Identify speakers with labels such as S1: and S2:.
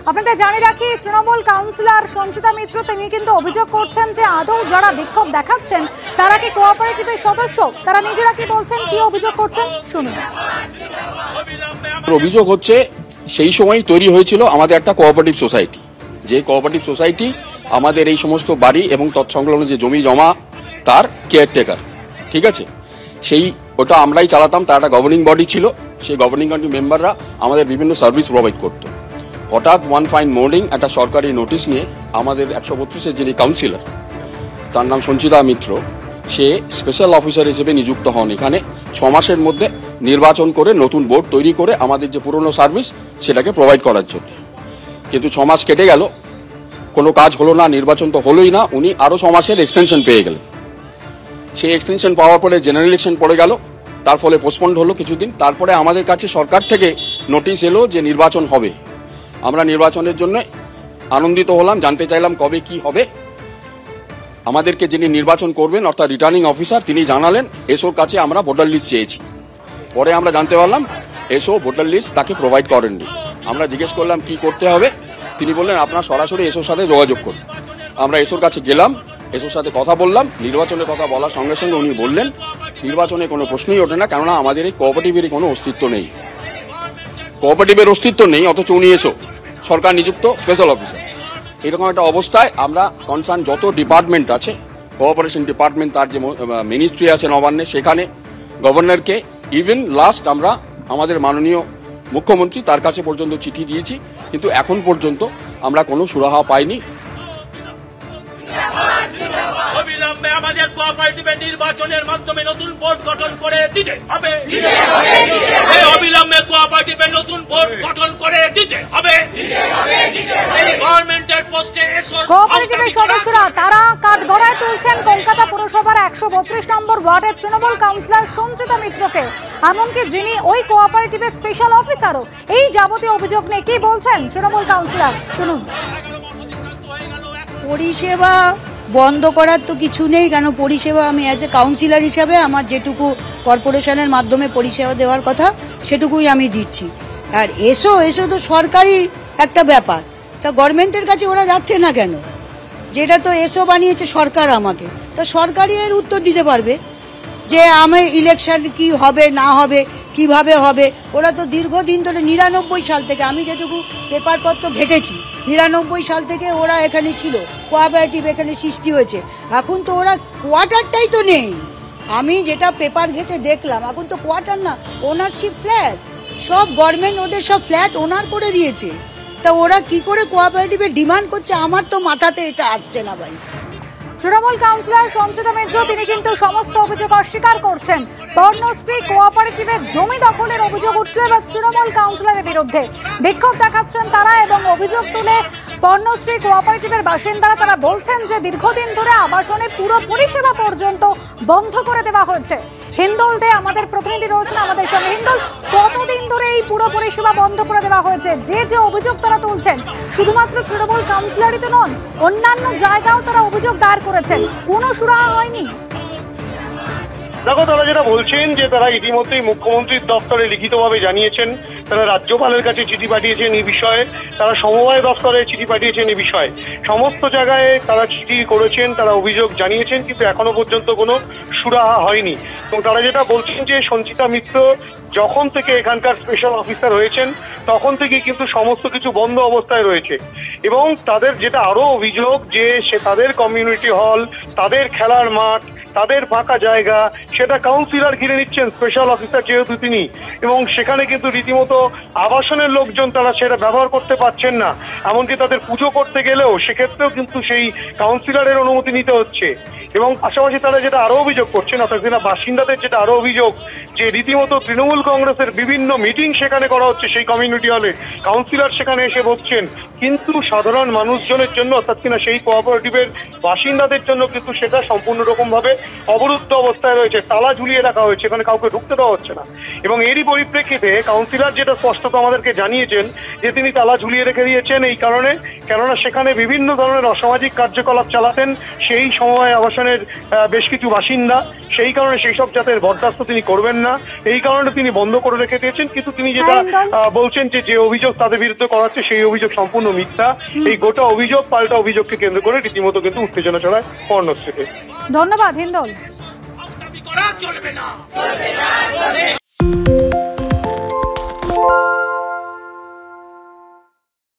S1: আপনাদের জানিয়ে রাখি, তৃণমূল কাউন্সিলর সঞ্চিতা মিত্র তিনি কিন্তু অভিযোগ করছেন যে আদৌ যারা বিক্ষোভ দেখাচ্ছেন তারা কি কোঅপারেটিভের সদস্য। তারা নিজেরা কি বলছেন, কি অভিযোগ করছেন শুনুন।
S2: অভিযোগ হচ্ছে সেই সময় তৈরি হয়েছিল আমাদের একটা কোঅপারেটিভ সোসাইটি, যে কোঅপারেটিভ সোসাইটি আমাদের এই সমস্ত বাড়ি এবং তৎসংলগ্ন যে জমি জমা তার কেয়ারটেকার, ঠিক আছে। সেই ওটা আমরাই চালাতাম, তার একটা গভর্নিং বডি ছিল, সেই গভর্নিং বডি মেম্বাররা আমাদের বিভিন্ন সার্ভিস প্রোভাইড করতো। হঠাৎ ওয়ান ফাইন মর্নিং একটা সরকারি নোটিশ নিয়ে আমাদের 132-এর যিনি কাউন্সিলর, তার নাম সঞ্চিতা মিত্র, সে স্পেশাল অফিসার হিসেবে নিযুক্ত হন। এখানে 6 মাসের মধ্যে নির্বাচন করে নতুন বোর্ড তৈরি করে আমাদের যে পুরনো সার্ভিস সেটাকে প্রোভাইড করার জন্য। কিন্তু 6 মাস কেটে গেল, কোনো কাজ হলো না, নির্বাচন তো হলোই না। উনি আরও 6 মাসের এক্সটেনশন পেয়ে গেলেন। সেই এক্সটেনশন পাওয়ার পরে জেনারেল ইলেকশন পড়ে গেল, তার ফলে পোস্টপন্ড হলো কিছুদিন। তারপরে আমাদের কাছে সরকার থেকে নোটিশ এলো যে নির্বাচন হবে। আমরা নির্বাচনের জন্য আনন্দিত হলাম, জানতে চাইলাম কবে কি হবে। আমাদেরকে যিনি নির্বাচন করবেন অর্থাৎ রিটার্নিং অফিসার, তিনি জানালেন এসওর কাছে আমরা ভোটার লিস্ট চেয়েছি। পরে আমরা জানতে পারলাম এসও ভোটার লিস্ট তাকে প্রোভাইড করেননি। আমরা জিজ্ঞেস করলাম কি করতে হবে, তিনি বললেন আপনার সরাসরি এসওর সাথে যোগাযোগ করুন। আমরা এসওর কাছে গেলাম, এসওর সাথে কথা বললাম। নির্বাচনের কথা বলার সঙ্গে সঙ্গে উনি বললেন নির্বাচনে কোনো প্রশ্নই ওঠে না, কেননা আমাদের এই কোঅপারেটিভের কোনো অস্তিত্ব নেই। কোঅপারেটিভের অস্তিত্ব নেই, অথচ উনি এসো সরকার নিযুক্ত স্পেশাল অফিসার। এরকম একটা অবস্থায় আমরা কনসার্ন যত ডিপার্টমেন্ট আছে, কোঅপারেশন ডিপার্টমেন্ট, তার যে মিনিস্ট্রি আছে নবান্নে, সেখানে গভর্নরকে, ইভেন লাস্ট আমরা আমাদের মাননীয় মুখ্যমন্ত্রী তার কাছে পর্যন্ত চিঠি দিয়েছি, কিন্তু এখন পর্যন্ত আমরা কোনো সুরাহা পাইনি।
S3: অবিলম্বে আমাদের কোঅপারেটিভের নির্বাচনের মাধ্যমে নতুন বোর্ড গঠন করে দিতে হবে। অবিলম্বে কোঅপারেটিভের নতুন বোর্ড গঠন করে দিতে হবে। গভর্নমেন্টের পোস্টে
S1: কোঅপারেটিভের সদস্যরা তারা কাঠগড়ায় তুলছেন কলকাতা পুরসভার 132 নম্বর ওয়ার্ডের তৃণমূল কাউন্সিলর সঞ্চিতা মিত্রকে, এমনকি যিনি ওই কোঅপারেটিভের স্পেশাল অফিসারও। এই যাবতীয় অভিযোগ নিয়ে কি বলছেন তৃণমূল কাউন্সিলর শুনুন।
S4: পরিষেবা বন্ধ করার তো কিছু নেই, কেন পরিষেবা আমি অ্যাজ এ কাউন্সিলর হিসাবে আমার যেটুকু কর্পোরেশনের মাধ্যমে পরিষেবা দেওয়ার কথা সেটুকুই আমি দিচ্ছি। আর এসো তো সরকারি একটা ব্যাপার, তা গভর্নমেন্টের কাছে ওরা যাচ্ছে না কেন? যেটা তো এসো বানিয়েছে সরকার আমাকে, তা সরকারই এর উত্তর দিতে পারবে যে আমি ইলেকশন কি হবে না হবে, কিভাবে হবে। ওরা তো দীর্ঘদিন ধরে 99 সাল থেকে, আমি যেটুকু পেপারপত্র ঘেটেছি, 99 সাল থেকে ওরা এখানে ছিল, কোঅপারেটিভ এখানে সৃষ্টি হয়েছে। এখন তো ওরা কোয়ার্টারটাই তো নেই। আমি যেটা পেপার ঘেটে দেখলাম, এখন তো কোয়ার্টার না, ওনারশিপ ফ্ল্যাট, সব গভর্নমেন্ট ওদের সব ফ্ল্যাট ওনার করে দিয়েছে। তা ওরা কি করে কোঅপারেটিভের ডিমান্ড করছে, আমার তো মাথাতে এটা আসছে না ভাই।
S1: তৃণমূল কাউন্সিলর সঞ্চিতা মিত্র তিনি কিন্তু সমস্ত অভিযোগ অস্বীকার করছেন। বর্ণশ্রী কোঅপারেটিভের জমি দখলের অভিযোগ উঠল এবার তৃণমূল কাউন্সিলরের বিরুদ্ধে। বিক্ষোভ দেখাচ্ছেন তারা এবং অভিযোগ তুলে বর্ণশ্রী কোঅপারেটিভের বাসিন্দারা তারা বলছেন যে দীর্ঘদিন ধরে আবাসনে পুরো পরিষেবা পর্যন্ত বন্ধ করে দেওয়া হয়েছে। হিন্দোল দে আমাদের প্রতিনিধি রয়েছেন আমাদের সঙ্গে। হিন্দোল, কতদিন ধরে এই পুরো পরিষেবা বন্ধ করে দেওয়া হয়েছে? যে অভিযোগ তারা তুলছেন, শুধুমাত্র তৃণমূল কাউন্সিলরই তো নন, অন্যান্য জায়গাও তারা অভিযোগ দায়ের করেছেন, কোনো সুরাহা হয়নি।
S5: দেখো, তারা যেটা বলছেন যে তারা ইতিমধ্যেই মুখ্যমন্ত্রীর দপ্তরে লিখিতভাবে জানিয়েছেন, তারা রাজ্যপালের কাছে চিঠি পাঠিয়েছেন এই বিষয়ে, তারা সমবায় দপ্তরে চিঠি পাঠিয়েছেন এই বিষয়ে, সমস্ত জায়গায় তারা চিঠি করেছেন, তারা অভিযোগ জানিয়েছেন, কিন্তু এখনো পর্যন্ত কোনো সুরাহা হয়নি। এবং তারা যেটা বলছেন যে সঞ্চিতা মিত্র যখন থেকে এখানকার স্পেশাল অফিসার হয়েছেন তখন থেকে কিন্তু সমস্ত কিছু বন্ধ অবস্থায় রয়েছে। এবং তাদের যেটা আরো অভিযোগ যে সে তাদের কমিউনিটি হল, তাদের খেলার মাঠ, তাদের ফাঁকা জায়গা, সেটা কাউন্সিলর ঘিরে নিচ্ছেন, স্পেশাল অফিসার যেহেতু তিনি, এবং সেখানে কিন্তু রীতিমতো আবাসনের লোকজন তারা সেটা ব্যবহার করতে পারছেন না। এমনকি তাদের পুজো করতে গেলেও সেক্ষেত্রেও কিন্তু সেই কাউন্সিলরের অনুমতি নিতে হচ্ছে। এবং পাশাপাশি তারা যেটা আরো অভিযোগ করছেন, অর্থাৎ বাসিন্দাদের যেটা আরো অভিযোগ যে রীতিমতো তৃণমূল কংগ্রেসের বিভিন্ন মিটিং সেখানে করা হচ্ছে সেই কমিউনিটি হলে, কাউন্সিলর সেখানে এসে বসছেন, কিন্তু সাধারণ মানুষজনের জন্য অর্থাৎ কিনা সেই কোঅপারেটিভের বাসিন্দাদের জন্য কিন্তু সেটা সম্পূর্ণ রকম ভাবে অবরুদ্ধ অবস্থায় রয়েছে, তালা ঝুলিয়ে রাখা হয়েছে, এখানে কাউকে ঢুকতে দেওয়া হচ্ছে না। এবং এরই পরিপ্রেক্ষিতে কাউন্সিলর যেটা স্পষ্টত আমাদেরকে জানিয়েছেন যে তিনি তালা ঝুলিয়ে রেখে দিয়েছেন এই কারণে, কেননা সেখানে বিভিন্ন ধরনের অসামাজিক কার্যকলাপ চালাতেন সেই সময় আবাসনের বেশ কিছু বাসিন্দা, সেই কারণে সেই সব জাতের বরদাস্ত তিনি করবেন না, এই কারণে তিনি বন্ধ করে রেখে দিয়েছেন। কিন্তু তিনি যেটা বলছেন যে অভিযোগ তাদের বিরুদ্ধে করাচ্ছে সেই অভিযোগ সম্পূর্ণ মিথ্যা। এই গোটা অভিযোগ পাল্টা অভিযোগকে কেন্দ্র করে রীতিমতো কিন্তু উত্তেজনা ছড়ায় কর্ণশ্রীতে।
S1: ধন্যবাদ হিন্দল।
S3: চলবে না।